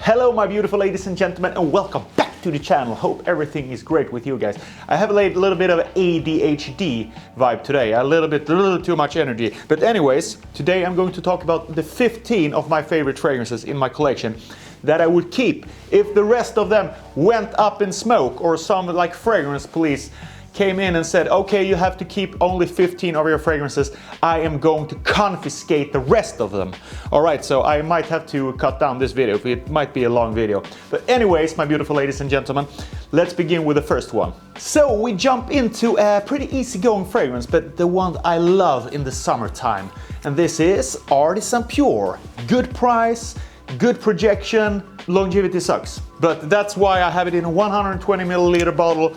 Hello my beautiful ladies and gentlemen, and welcome back to the channel. Hope everything is great with you guys. I have a little bit of ADHD vibe today, a little too much energy. But anyways, today I'm going to talk about the 15 of my favorite fragrances in my collection that I would keep if the rest of them went up in smoke, or some like fragrance police came in and said, okay, you have to keep only 15 of your fragrances. I am going to confiscate the rest of them. All right, so I might have to cut down this video. It might be a long video. But anyways, my beautiful ladies and gentlemen, let's begin with the first one. So we jump into a pretty easygoing fragrance, but the one I love in the summertime. And this is Artisan Pure. Good price, good projection, longevity sucks. But that's why I have it in a 120 milliliter bottle.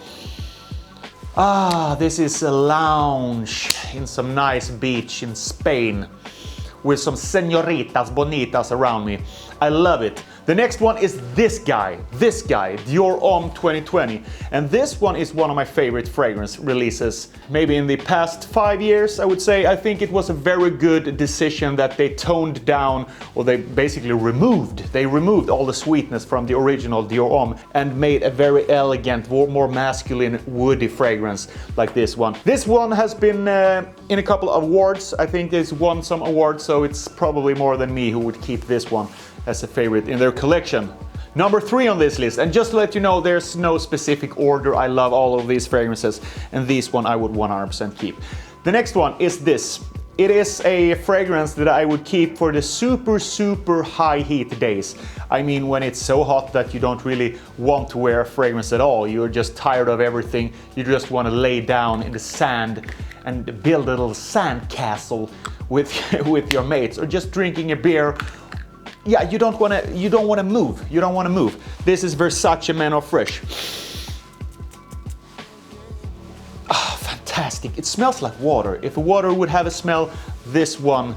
This is a lounge in some nice beach in Spain with some señoritas bonitas around me. I love it. The next one is this guy, DIOR-SAUVAGE 2020. And this one is one of my favorite fragrance releases. Maybe in the past 5 years, I would say. I think it was a very good decision that they toned down, or they basically removed all the sweetness from the original DIOR-SAUVAGE and made a very elegant, more masculine, woody fragrance like this one. This one has been in a couple of awards. I think it's won some awards, so it's probably more than me who would keep this one as a favorite in their collection. Number 3 on this list, and just to let you know, there's no specific order. I love all of these fragrances, and this one I would 100% keep. The next one is this. It is a fragrance that I would keep for the super high heat days. I mean, when it's so hot that you don't really want to wear a fragrance at all. You're just tired of everything. You just want to lay down in the sand and build a little sand castle with your mates, or just drinking a beer. Yeah, you don't want to move. This is Versace Eau Fraiche. Fantastic. It smells like water. If water would have a smell, this one,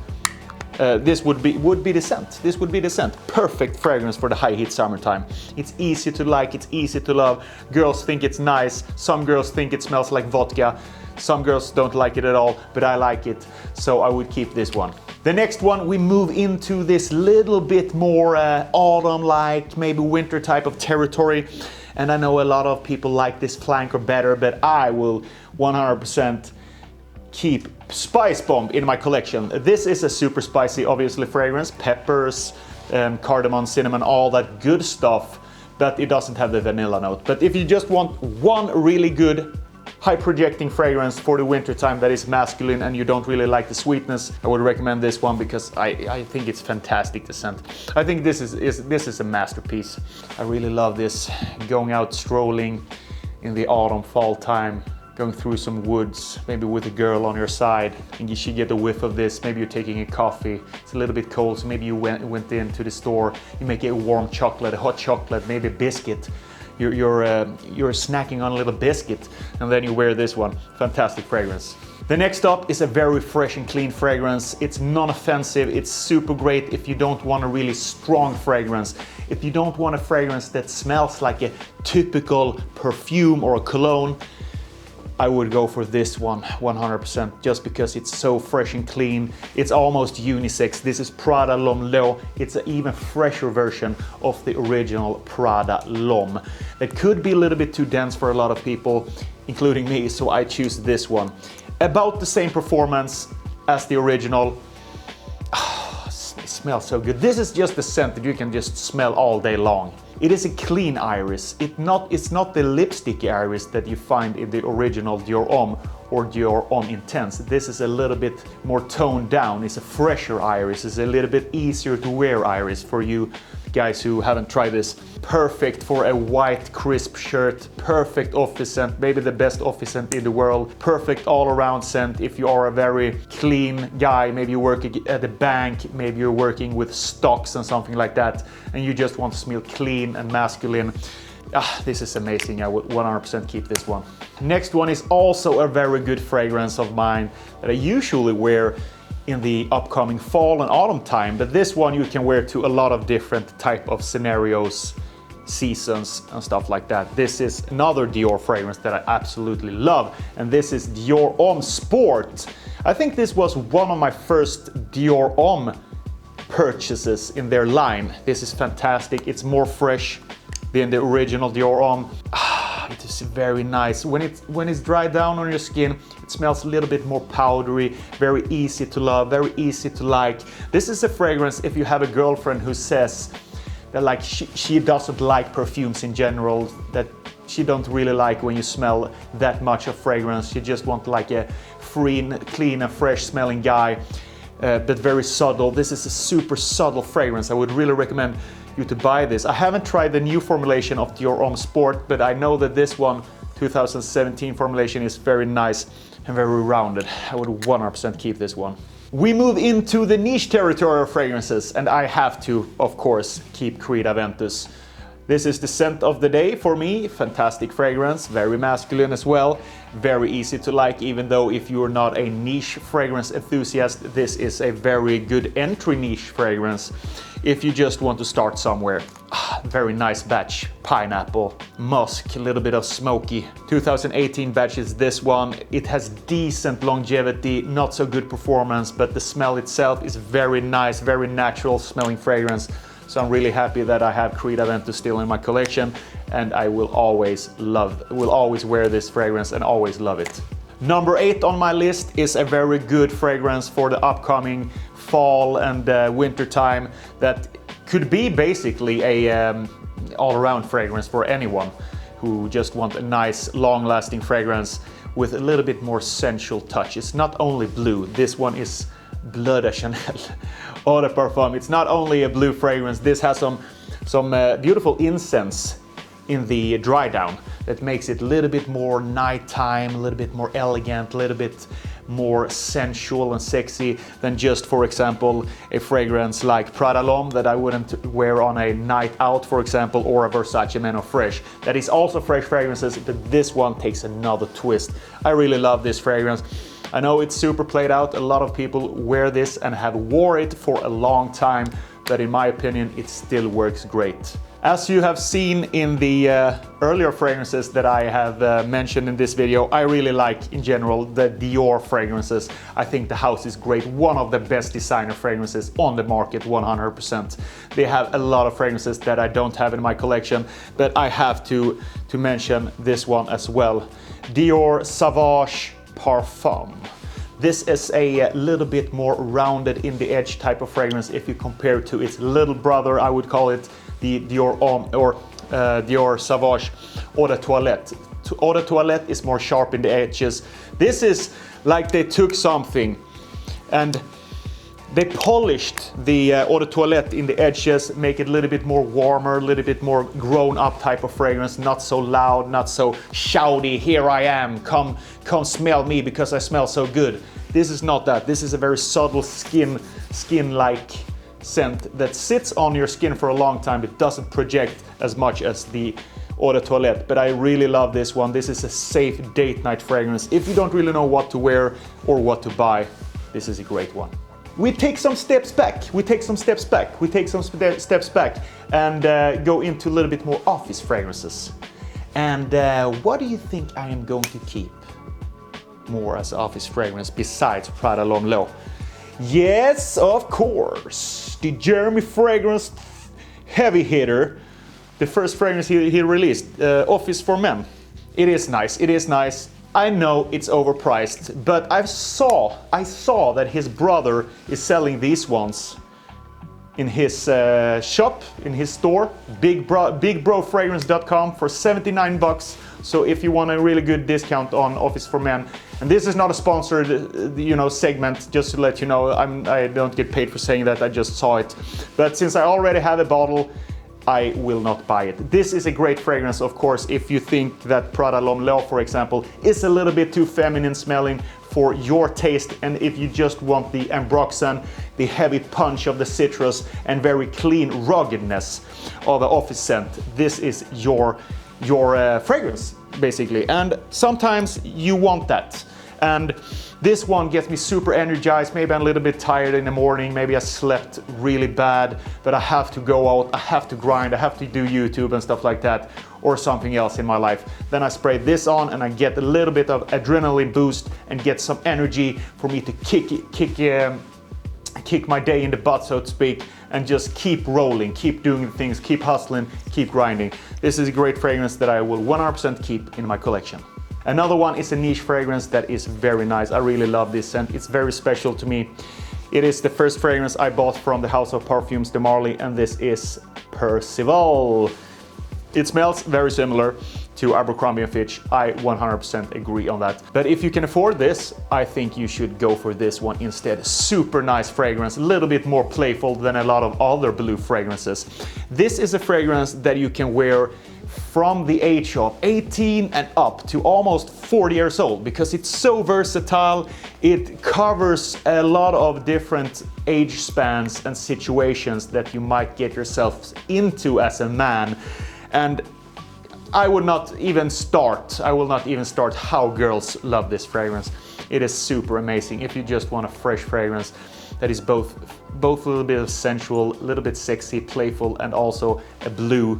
this would be the scent. This would be the scent. Perfect fragrance for the high heat summertime. It's easy to like, it's easy to love. Girls think it's nice. Some girls think it smells like vodka. Some girls don't like it at all, but I like it, so I would keep this one. The next one, we move into this little bit more autumn-like, maybe winter type of territory. And I know a lot of people like this flanker better, but I will 100% keep SPICEBOMB in my collection. This is a super spicy, obviously, fragrance. Peppers, cardamom, cinnamon, all that good stuff, but it doesn't have the vanilla note. But if you just want one really good high projecting fragrance for the winter time that is masculine and you don't really like the sweetness, I would recommend this one because I think it's fantastic, the scent. I think this is a masterpiece. I really love this. Going out strolling in the autumn, fall time, going through some woods, maybe with a girl on your side, and you should get a whiff of this. Maybe you're taking a coffee, it's a little bit cold, so maybe you went into the store, you make a warm chocolate, a hot chocolate, maybe a biscuit. You're snacking on a little biscuit, and then you wear this one. Fantastic fragrance. The next up is a very fresh and clean fragrance. It's non-offensive. It's super great if you don't want a really strong fragrance. If you don't want a fragrance that smells like a typical perfume or a cologne, I would go for this one 100%, just because it's so fresh and clean. It's almost unisex. This is Prada LEAU. It's an even fresher version of the original Prada L'Homme. It could be a little bit too dense for a lot of people, including me, so I choose this one. About the same performance as the original. It smells so good. This is just a scent that you can just smell all day long. It is a clean iris. It's not the lipsticky iris that you find in the original DIOR-SAUVAGE or DIOR-SAUVAGE Intense. This is a little bit more toned down. It's a fresher iris. It's a little bit easier to wear iris for you guys who haven't tried this. Perfect for a white crisp shirt. Perfect office scent. Maybe the best office scent in the world. Perfect all-around scent if you are a very clean guy. Maybe you work at a bank. Maybe you're working with stocks and something like that, and you just want to smell clean and masculine. This is amazing. I would 100% keep this one. Next one is also a very good fragrance of mine that I usually wear in the upcoming fall and autumn time, but this one you can wear to a lot of different type of scenarios, seasons and stuff like that. This is another Dior fragrance that I absolutely love, and this is Dior-Homme Sport. I think this was one of my first Dior-Homme purchases in their line. This is fantastic. It's more fresh than the original Dior Homme. It is very nice. When it's dried down on your skin, it smells a little bit more powdery, very easy to love, very easy to like. This is a fragrance if you have a girlfriend who says that like she doesn't like perfumes in general, that she don't really like when you smell that much of fragrance. She just want like a free, clean and fresh smelling guy, but very subtle. This is a super subtle fragrance. I would really recommend you to buy this. I haven't tried the new formulation of Dior Homme Sport, but I know that this one, 2017 formulation, is very nice and very rounded. I would 100% keep this one. We move into the niche territory of fragrances, and I have to, of course, keep CREED-AVENTUS. This is the scent of the day for me. Fantastic fragrance, very masculine as well, very easy to like, even though if you're not a niche fragrance enthusiast, this is a very good entry niche fragrance if you just want to start somewhere. Very nice batch, pineapple, musk, a little bit of smoky. 2018 batch is this one. It has decent longevity, not so good performance, but the smell itself is very nice, very natural smelling fragrance. So I'm really happy that I have CREED-AVENTUS still in my collection, and I will always wear this fragrance and always love it. Number 8 on my list is a very good fragrance for the upcoming fall and winter time that could be basically a all-around fragrance for anyone who just want a nice long-lasting fragrance with a little bit more sensual touch. It's not only blue, this one is Bleu de Chanel Eau de Parfum. It's not only a blue fragrance, this has some beautiful incense in the dry down that makes it a little bit more nighttime, a little bit more elegant, a little bit more sensual and sexy than just, for example, a fragrance like Prada L'Homme that I wouldn't wear on a night out, for example, or a Versace Eau Fraiche. That is also fresh fragrances, but this one takes another twist. I really love this fragrance. I know it's super played out. A lot of people wear this and have wore it for a long time, but in my opinion, it still works great. As you have seen in the earlier fragrances that I have mentioned in this video, I really like, in general, the Dior fragrances. I think the house is great. One of the best designer fragrances on the market, 100%. They have a lot of fragrances that I don't have in my collection, but I have to mention this one as well. DIOR-SAUVAGE Parfum. This is a little bit more rounded in the edge type of fragrance if you compare it to its little brother, I would call it the Dior Homme or DIOR-SAUVAGE Eau de Toilette. Eau de Toilette is more sharp in the edges. This is like they took something and they polished the Eau de Toilette in the edges, make it a little bit more warmer, a little bit more grown-up type of fragrance, not so loud, not so shouty, here I am, come smell me because I smell so good. This is not that. This is a very subtle skin-like scent that sits on your skin for a long time. It doesn't project as much as the Eau de Toilette, but I really love this one. This is a safe date night fragrance. If you don't really know what to wear or what to buy, this is a great one. We take some steps back, and go into a little bit more office fragrances. And what do you think I am going to keep more as office fragrance besides Prada L'Homme? Yes, of course, the Jeremy fragrance heavy hitter, the first fragrance he released, Office for Men. It is nice. I know it's overpriced, but I saw that his brother is selling these ones in his shop, in his store, bigbrofragrance.com for 79 bucks. So if you want a really good discount on Office for Men, and this is not a sponsored, segment, just to let you know, I don't get paid for saying that, I just saw it. But since I already have a bottle, I will not buy it. This is a great fragrance, of course, if you think that Prada L'Homme, for example, is a little bit too feminine smelling for your taste, and if you just want the ambroxan, the heavy punch of the citrus, and very clean ruggedness of the office scent, this is your fragrance, basically. And sometimes you want that. And this one gets me super energized. Maybe I'm a little bit tired in the morning, maybe I slept really bad, but I have to go out, I have to grind, I have to do YouTube and stuff like that, or something else in my life. Then I spray this on and I get a little bit of adrenaline boost and get some energy for me to kick my day in the butt, so to speak, and just keep rolling, keep doing things, keep hustling, keep grinding. This is a great fragrance that I will 100% keep in my collection. Another one is a niche fragrance that is very nice. I really love this scent. It's very special to me. It is the first fragrance I bought from the house of parfums de Marly, and this is Percival. It smells very similar to Abercrombie & Fitch. I 100% agree on that. But if you can afford this, I think you should go for this one instead. Super nice fragrance, a little bit more playful than a lot of other blue fragrances. This is a fragrance that you can wear from the age of 18 and up to almost 40 years old, because it's so versatile. It covers a lot of different age spans and situations that you might get yourself into as a man. And I will not even start how girls love this fragrance. It is super amazing. If you just want a fresh fragrance that is both a little bit of sensual, a little bit sexy, playful, and also a blue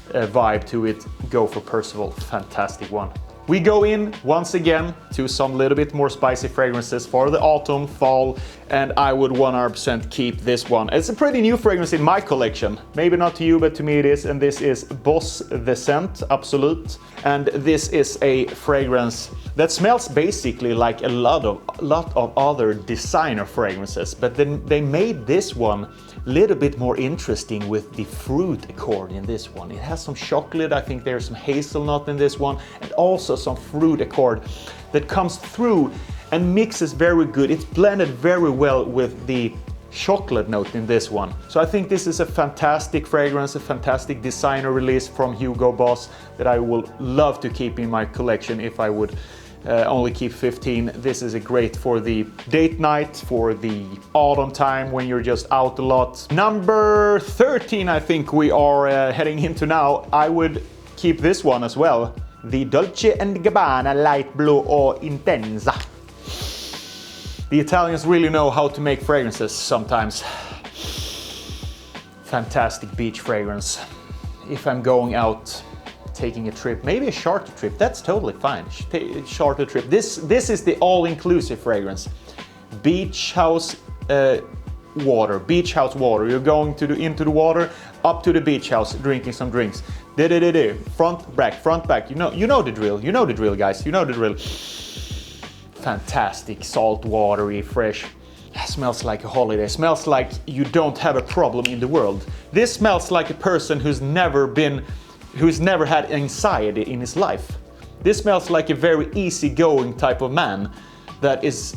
vibe to it, go for Percival. Fantastic one. We go in once again to some little bit more spicy fragrances for the autumn, fall, and I would 100% keep this one. It's a pretty new fragrance in my collection. Maybe not to you, but to me it is, and this is Boss the Scent Absolute. And this is a fragrance that smells basically like a lot of other designer fragrances, but then they made this one a little bit more interesting with the fruit accord in this one. It has some chocolate, I think there's some hazelnut in this one, and also some fruit accord that comes through and mixes very good. It's blended very well with the chocolate note in this one. So I think this is a fantastic fragrance, a fantastic designer release from Hugo Boss that I will love to keep in my collection if I would only keep 15. This is a great for the date night, for the autumn time when you're just out a lot. Number 13, I think we are heading into now. I would keep this one as well. The Dolce & Gabbana Light Blue Eau Intensa. The Italians really know how to make fragrances sometimes. Fantastic beach fragrance. If I'm going out, taking a trip, maybe a charter trip, that's totally fine. Charter trip. This is the all-inclusive fragrance. Beach house water. Beach house water. You're going into the water, up to the beach house, drinking some drinks. Front back. You know the drill. You know the drill, guys. You know the drill. Fantastic, salt, watery, fresh. Smells like a holiday. Smells like you don't have a problem in the world. This smells like a person who's never had anxiety in his life. This smells like a very easygoing type of man that is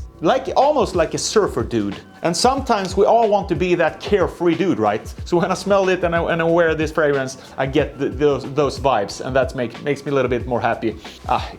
almost like a surfer dude. And sometimes we all want to be that carefree dude, right? So when I smell it and I wear this fragrance, I get those vibes, and that makes me a little bit more happy.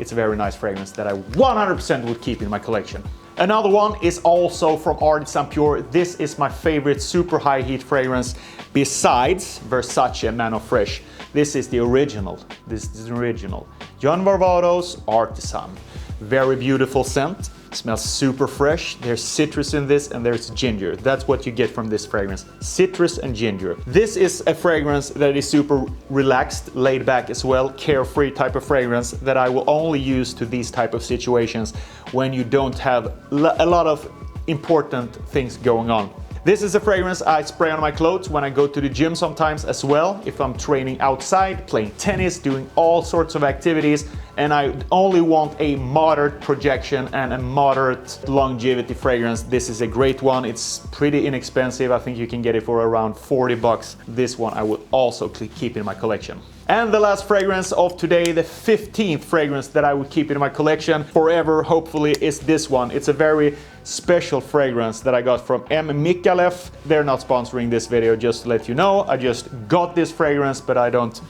It's a very nice fragrance that I 100% would keep in my collection. Another one is also from Artisan Pure. This is my favorite super high heat fragrance besides Versace Man of Fresh. This is the original. This is the original. John VARVATOS Artisan. Very beautiful scent. Smells super fresh. There's citrus in this and there's ginger. That's what you get from this fragrance. Citrus and ginger. This is a fragrance that is super relaxed, laid back as well. Carefree type of fragrance that I will only use to these type of situations when you don't have a lot of important things going on. This is a fragrance I spray on my clothes when I go to the gym sometimes as well. If I'm training outside, playing tennis, doing all sorts of activities, and I only want a moderate projection and a moderate longevity fragrance, this is a great one. It's pretty inexpensive. I think you can get it for around 40 bucks. This one I will also keep in my collection. And the last fragrance of today, the 15th fragrance that I would keep in my collection forever, hopefully, is this one. It's a very special fragrance that I got from M.MICALEFF. They're not sponsoring this video, just to let you know. I just got this fragrance, but I don't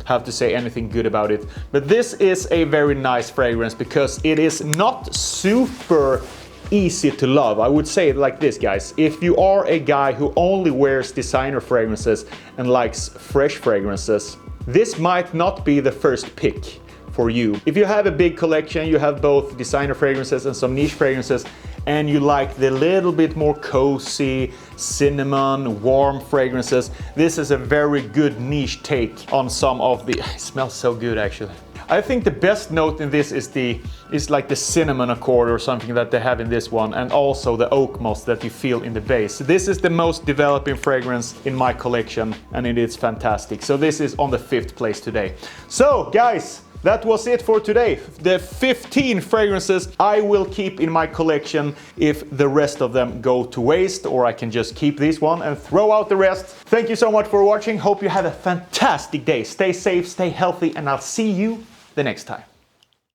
have to say anything good about it. But this is a very nice fragrance because it is not super easy to love. I would say it like this, guys. If you are a guy who only wears designer fragrances and likes fresh fragrances, this might not be the first pick for you. If you have a big collection, you have both designer fragrances and some niche fragrances, and you like the little bit more cozy, cinnamon, warm fragrances, this is a very good niche take on some of the... It smells so good, actually. I think the best note in this is like the cinnamon accord or something that they have in this one, and also the oak moss that you feel in the base. This is the most developing fragrance in my collection, and it is fantastic. So this is on the 5th place today. So guys, that was it for today. The 15 fragrances I will keep in my collection if the rest of them go to waste, or I can just keep this one and throw out the rest. Thank you so much for watching. Hope you have a fantastic day. Stay safe, stay healthy, and I'll see you the next time.